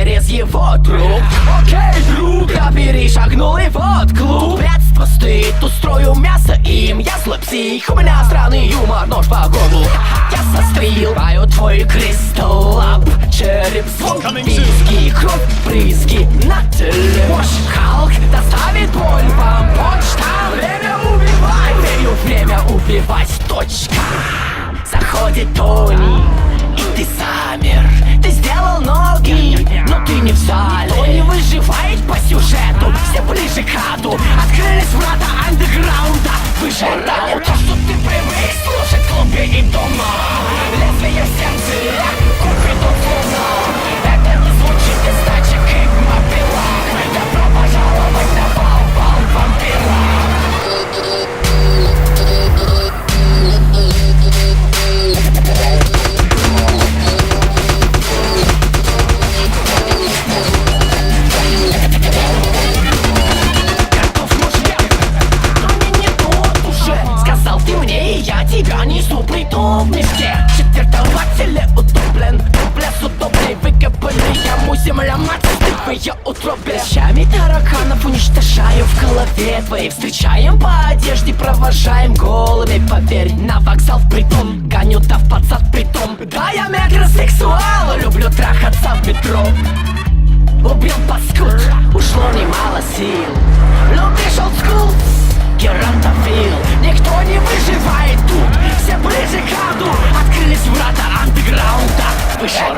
через его труп. Окей, друг, я перешагнул и вот клуб. Братство стоит, устрою мясо им. Я злой псих, у меня странный юмор, нож по горлу. Я сострил, пою твой кристалл лап. Череп, звук, виски, кровь, брызги на теле. Мощь Халк доставит боль вам почта. Время убивать, верю, время убивать, точка. Заходит Тони, и ты замер. Ты сделал ноги, но ты не в зале. Тони выживает по сюжету, все ближе к аду. Открылись врата андеграунда, выжидание. То, что ты привык слушать в клубе и дома. Лезвие в сердце, купидон словно. Это не звучит иначе, как мобила. Добро пожаловать на бал вампира. Тебя несу притомности. Четвертователи утоплен, дублес удобный. Выкопанный яму земля, мать, стыковые утробе. Щами тараканов уничтожаю в голове твоей. Встречаем по одежде, провожаем голыми. Поверь, на вокзал в притон гоню, да в подсад притом. Да, я мегасексуал, люблю трахаться в метро. Убил паскуд, ушло немало сил. Любишь олдскул? Геронтофил. Никто не выживает тут, все ближе к аду. Открылись врата андеграунда, вышел